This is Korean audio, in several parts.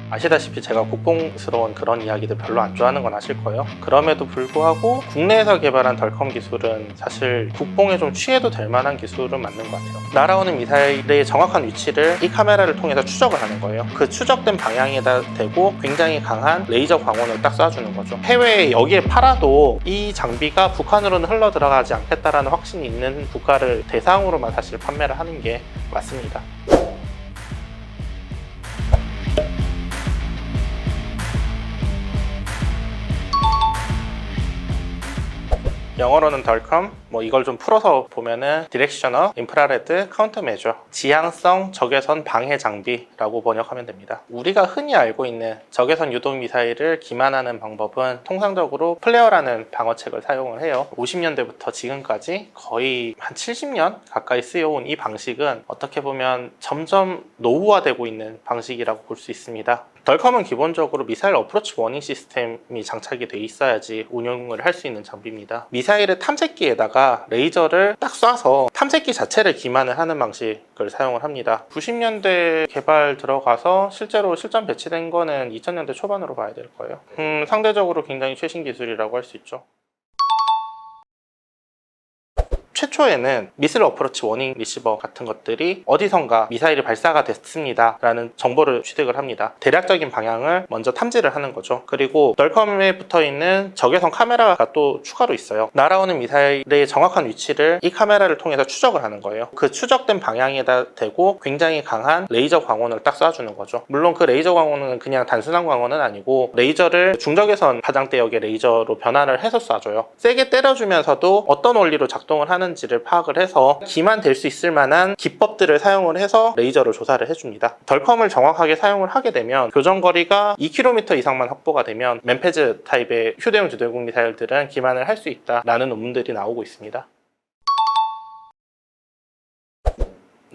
아시다시피 제가 국뽕스러운 그런 이야기들 별로 안 좋아하는 건 아실 거예요. 그럼에도 불구하고 국내에서 개발한 덜컴 기술은 사실 국뽕에 좀 취해도 될 만한 기술은 맞는 것 같아요. 날아오는 미사일의 정확한 위치를 이 카메라를 통해서 추적을 하는 거예요. 그 추적된 방향에다 대고 굉장히 강한 레이저 광원을 딱 쏴주는 거죠. 해외에 여기에 팔아도 이 장비가 북한으로는 흘러 들어가지 않겠다라는 확신이 있는 국가를 대상으로만 사실 판매를 하는 게 맞습니다. 영어로는 덜컴, 이걸 좀 풀어서 보면은 디렉셔널 인프라레드 카운터 메저, 지향성 적외선 방해 장비라고 번역하면 됩니다. 우리가 흔히 알고 있는 적외선 유도 미사일을 기만하는 방법은 통상적으로 플레어라는 방어책을 사용을 해요. 50년대부터 지금까지 거의 한 70년 가까이 쓰여온 이 방식은 어떻게 보면 점점 노후화되고 있는 방식이라고 볼 수 있습니다. 덜컴은 기본적으로 미사일 어프로치 워닝 시스템이 장착이 돼 있어야지 운용을 할 수 있는 장비입니다. 미사일의 탐색기에다가 레이저를 딱 쏴서 탐색기 자체를 기만을 하는 방식을 사용을 합니다. 90년대 개발 들어가서 실제로 실전 배치된 거는 2000년대 초반으로 봐야 될 거예요. 상대적으로 굉장히 최신 기술이라고 할 수 있죠. 최초에는 미슬 어프로치 워닝 리시버 같은 것들이 어디선가 미사일이 발사가 됐습니다 라는 정보를 취득을 합니다. 대략적인 방향을 먼저 탐지를 하는 거죠. 그리고 덜컴에 붙어있는 적외선 카메라가 또 추가로 있어요. 날아오는 미사일의 정확한 위치를 이 카메라를 통해서 추적을 하는 거예요. 그 추적된 방향에다 대고 굉장히 강한 레이저 광원을 딱 쏴주는 거죠. 물론 그 레이저 광원은 그냥 단순한 광원은 아니고 레이저를 중적외선 파장대역의 레이저로 변화를 해서 쏴줘요. 세게 때려주면서도 어떤 원리로 작동을 하는 지를 파악을 해서 기만될 수 있을 만한 기법들을 사용을 해서 레이저를 조사를 해줍니다. 덜컴을 정확하게 사용을 하게 되면 교전거리가 2km 이상만 확보가 되면 맨페즈 타입의 휴대용 주대공 미사일들은 기만을 할 수 있다라는 논문들이 나오고 있습니다.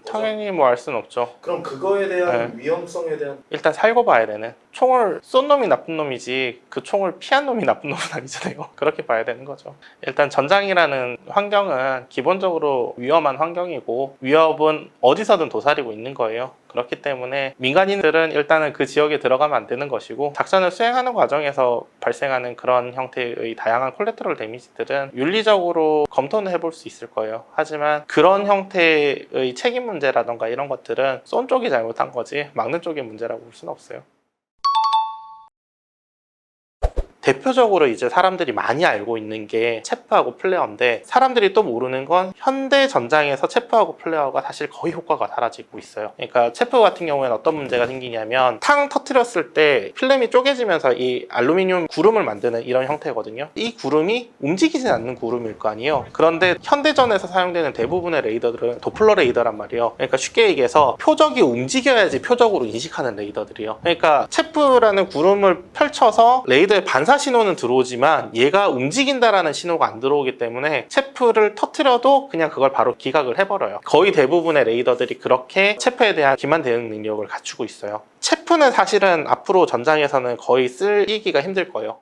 당연히 알 수는 없죠. 그럼 그거에 대한 위험성에 대한 일단 살고 봐야 되는, 총을 쏜 놈이 나쁜 놈이지 그 총을 피한 놈이 나쁜 놈은 아니잖아요. 그렇게 봐야 되는 거죠. 일단 전장이라는 환경은 기본적으로 위험한 환경이고 위협은 어디서든 도사리고 있는 거예요. 그렇기 때문에 민간인들은 일단은 그 지역에 들어가면 안 되는 것이고, 작전을 수행하는 과정에서 발생하는 그런 형태의 다양한 콜레터럴 데미지들은 윤리적으로 검토는 해볼 수 있을 거예요. 하지만 그런 형태의 책임 문제라던가 이런 것들은 쏜 쪽이 잘못한 거지 막는 쪽의 문제라고 볼 수는 없어요. 대표적으로 이제 사람들이 많이 알고 있는 게 체프하고 플레어인데, 사람들이 또 모르는 건 현대 전장에서 체프하고 플레어가 사실 거의 효과가 사라지고 있어요. 그러니까 체프 같은 경우에는 어떤 문제가 생기냐면, 탕 터뜨렸을 때 필름이 쪼개지면서 이 알루미늄 구름을 만드는 이런 형태거든요. 이 구름이 움직이지 않는 구름일 거 아니에요. 그런데 현대전에서 사용되는 대부분의 레이더들은 도플러 레이더란 말이에요. 그러니까 쉽게 얘기해서 표적이 움직여야지 표적으로 인식하는 레이더들이에요. 그러니까 체프라는 구름을 펼쳐서 레이더의 반사 신호는 들어오지만 얘가 움직인다라는 신호가 안 들어오기 때문에 체프를 터뜨려도 그냥 그걸 바로 기각을 해버려요. 거의 대부분의 레이더들이 그렇게 체프에 대한 기만 대응 능력을 갖추고 있어요. 체프는 사실은 앞으로 전장에서는 거의 쓰기가 힘들 거예요.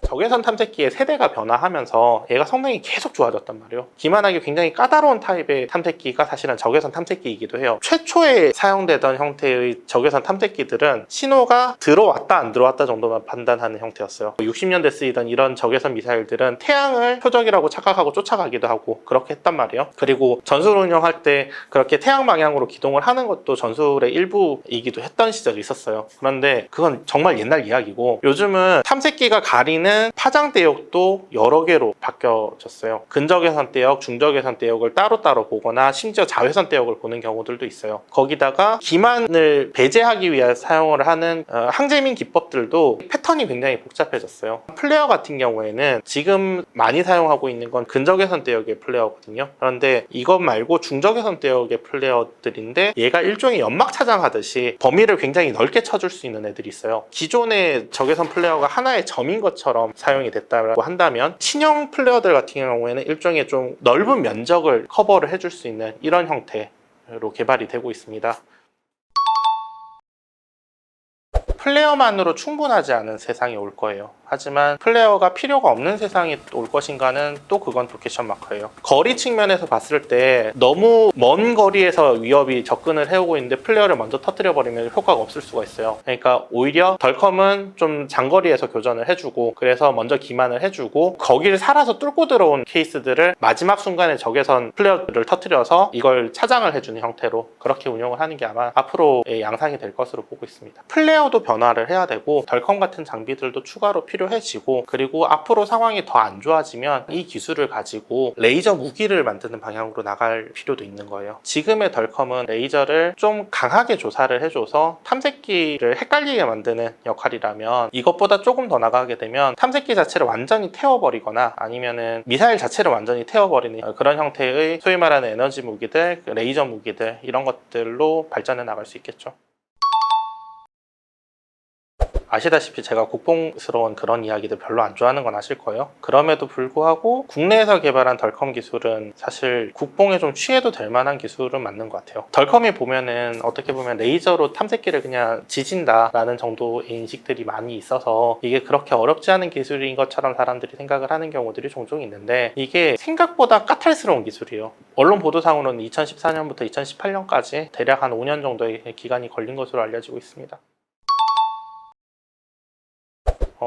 적외선 탐색기의 세대가 변화하면서 얘가 성능이 계속 좋아졌단 말이에요. 기만하기 굉장히 까다로운 타입의 탐색기가 사실은 적외선 탐색기이기도 해요. 최초에 사용되던 형태의 적외선 탐색기들은 신호가 들어왔다 안 들어왔다 정도만 판단하는 형태였어요. 60년대 쓰이던 이런 적외선 미사일들은 태양을 표적이라고 착각하고 쫓아가기도 하고 그렇게 했단 말이에요. 그리고 전술 운영할 때 그렇게 태양 방향으로 기동을 하는 것도 전술의 일부이기도 했던 시절이 있었어요. 그런데 그건 정말 옛날 이야기고, 요즘은 탐색기가 가리는 파장대역도 여러 개로 바뀌어졌어요. 근적외선 대역, 중적외선 대역을 따로따로 보거나 심지어 자외선 대역을 보는 경우들도 있어요. 거기다가 기만을 배제하기 위해 사용을 하는 항재민 기법들도 패턴이 굉장히 복잡해졌어요. 플레어 같은 경우에는 지금 많이 사용하고 있는 건 근적외선 대역의 플레어거든요. 그런데 이것 말고 중적외선 대역의 플레어들인데, 얘가 일종의 연막 차장하듯이 범위를 굉장히 넓게 쳐줄 수 있는 애들이 있어요. 기존의 적외선 플레어가 하나의 점인 것처럼 사용이 됐다고 한다면, 신형 플레어들 같은 경우에는 일종의 좀 넓은 면적을 커버를 해줄 수 있는 이런 형태로 개발이 되고 있습니다. 플레어만으로 충분하지 않은 세상이 올 거예요. 하지만 플레어가 필요가 없는 세상이 올 것인가는 또 그건 또 퀘션 마크예요. 거리 측면에서 봤을 때 너무 먼 거리에서 위협이 접근을 해오고 있는데 플레어를 먼저 터뜨려 버리면 효과가 없을 수가 있어요. 그러니까 오히려 덜컴은 좀 장거리에서 교전을 해주고, 그래서 먼저 기만을 해주고, 거기를 살아서 뚫고 들어온 케이스들을 마지막 순간에 적외선 플레어를 터뜨려서 이걸 차장을 해주는 형태로 그렇게 운영을 하는 게 아마 앞으로의 양상이 될 것으로 보고 있습니다. 플레어도 변화를 해야 되고, 덜컴 같은 장비들도 추가로 필요해지고, 그리고 앞으로 상황이 더 안 좋아지면 이 기술을 가지고 레이저 무기를 만드는 방향으로 나갈 필요도 있는 거예요. 지금의 덜컴은 레이저를 좀 강하게 조사를 해줘서 탐색기를 헷갈리게 만드는 역할이라면, 이것보다 조금 더 나가게 되면 탐색기 자체를 완전히 태워버리거나 아니면은 미사일 자체를 완전히 태워버리는 그런 형태의 소위 말하는 에너지 무기들, 레이저 무기들, 이런 것들로 발전해 나갈 수 있겠죠. 아시다시피 제가 국뽕스러운 그런 이야기들 별로 안 좋아하는 건 아실 거예요. 그럼에도 불구하고 국내에서 개발한 덜컴 기술은 사실 국뽕에 좀 취해도 될 만한 기술은 맞는 것 같아요. 덜컴이 보면은 어떻게 보면 레이저로 탐색기를 그냥 지진다라는 정도의 인식들이 많이 있어서 이게 그렇게 어렵지 않은 기술인 것처럼 사람들이 생각을 하는 경우들이 종종 있는데, 이게 생각보다 까탈스러운 기술이에요. 언론 보도상으로는 2014년부터 2018년까지 대략 한 5년 정도의 기간이 걸린 것으로 알려지고 있습니다.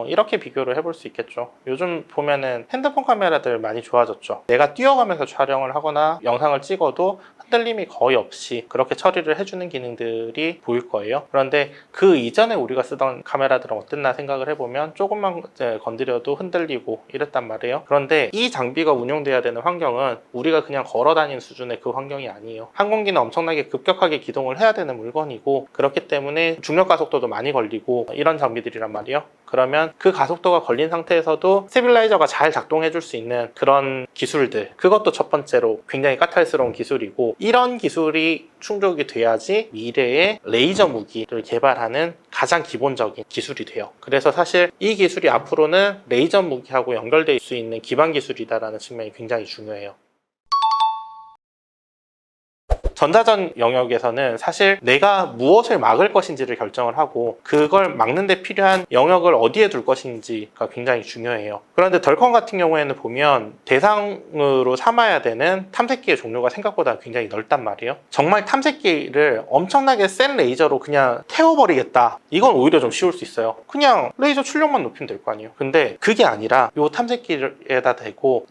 이렇게 비교를 해볼 수 있겠죠. 요즘 보면은 핸드폰 카메라들 많이 좋아졌죠. 내가 뛰어가면서 촬영을 하거나 영상을 찍어도 흔들림이 거의 없이 그렇게 처리를 해주는 기능들이 보일 거예요. 그런데 그 이전에 우리가 쓰던 카메라들은 어땠나 생각을 해보면 조금만 건드려도 흔들리고 이랬단 말이에요. 그런데 이 장비가 운용돼야 되는 환경은 우리가 그냥 걸어 다니는 수준의 그 환경이 아니에요. 항공기는 엄청나게 급격하게 기동을 해야 되는 물건이고, 그렇기 때문에 중력 가속도도 많이 걸리고 이런 장비들이란 말이에요. 그러면 그 가속도가 걸린 상태에서도 스테빌라이저가 잘 작동해 줄 수 있는 그런 기술들, 그것도 첫 번째로 굉장히 까탈스러운 기술이고, 이런 기술이 충족이 돼야지 미래의 레이저 무기를 개발하는 가장 기본적인 기술이 돼요. 그래서 사실 이 기술이 앞으로는 레이저 무기하고 연결될 수 있는 기반 기술이다라는 측면이 굉장히 중요해요. 전자전 영역에서는 사실 내가 무엇을 막을 것인지를 결정을 하고, 그걸 막는 데 필요한 영역을 어디에 둘 것인지가 굉장히 중요해요. 그런데 덜컴 같은 경우에는 보면 대상으로 삼아야 되는 탐색기의 종류가 생각보다 굉장히 넓단 말이에요. 정말 탐색기를 엄청나게 센 레이저로 그냥 태워버리겠다, 이건 오히려 좀 쉬울 수 있어요. 그냥 레이저 출력만 높이면 될 거 아니에요. 근데 그게 아니라 요 탐색기에다 대고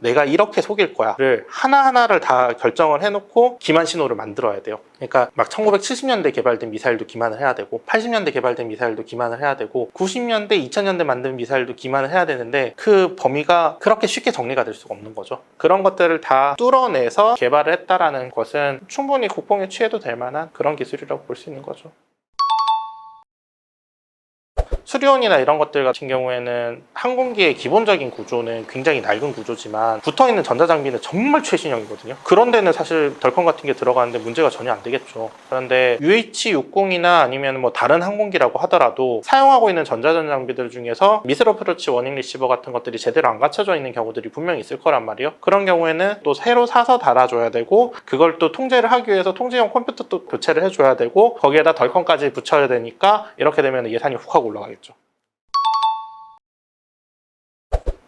내가 이렇게 속일 거야를 하나하나를 다 결정을 해놓고 기만 신호를 만들어야 돼요. 그러니까 막 1970년대 개발된 미사일도 기만을 해야 되고, 80년대 개발된 미사일도 기만을 해야 되고, 90년대, 2000년대 만든 미사일도 기만을 해야 되는데, 그 범위가 그렇게 쉽게 정리가 될 수가 없는 거죠. 그런 것들을 다 뚫어내서 개발을 했다라는 것은 충분히 국뽕에 취해도 될 만한 그런 기술이라고 볼 수 있는 거죠. 수리온이나 이런 것들 같은 경우에는 항공기의 기본적인 구조는 굉장히 낡은 구조지만 붙어있는 전자장비는 정말 최신형이거든요. 그런 데는 사실 덜컴 같은 게 들어가는데 문제가 전혀 안 되겠죠. 그런데 UH-60이나 아니면 뭐 다른 항공기라고 하더라도 사용하고 있는 전자전 장비들 중에서 미슬 어프로치 워닝 리시버 같은 것들이 제대로 안 갖춰져 있는 경우들이 분명히 있을 거란 말이에요. 그런 경우에는 또 새로 사서 달아줘야 되고, 그걸 또 통제를 하기 위해서 통제용 컴퓨터도 교체를 해줘야 되고, 거기에다 덜컴까지 붙여야 되니까 이렇게 되면 예산이 훅 하고 올라가겠죠.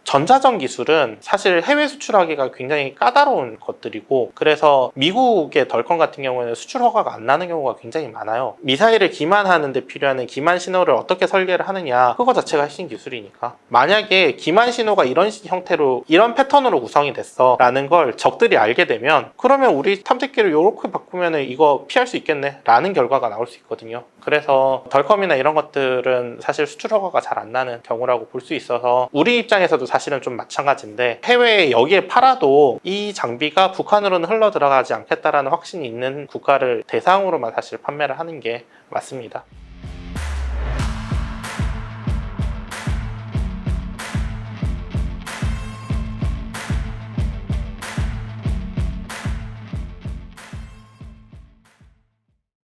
전자전 기술은 사실 해외 수출하기가 굉장히 까다로운 것들이고, 그래서 미국의 덜컴 같은 경우에는 수출 허가가 안 나는 경우가 굉장히 많아요. 미사일을 기만하는 데 필요한 기만 신호를 어떻게 설계를 하느냐, 그거 자체가 핵심 기술이니까. 만약에 기만 신호가 이런 형태로, 이런 패턴으로 구성이 됐어 라는 걸 적들이 알게 되면, 그러면 우리 탐색기를 이렇게 바꾸면 이거 피할 수 있겠네 라는 결과가 나올 수 있거든요. 그래서 덜컴이나 이런 것들은 사실 수출 허가가 잘 안 나는 경우라고 볼 수 있어서, 우리 입장에서도 사실은 좀 마찬가지인데, 해외에 여기에 팔아도 이 장비가 북한으로는 흘러 들어가지 않겠다라는 확신이 있는 국가를 대상으로만 사실 판매를 하는 게 맞습니다.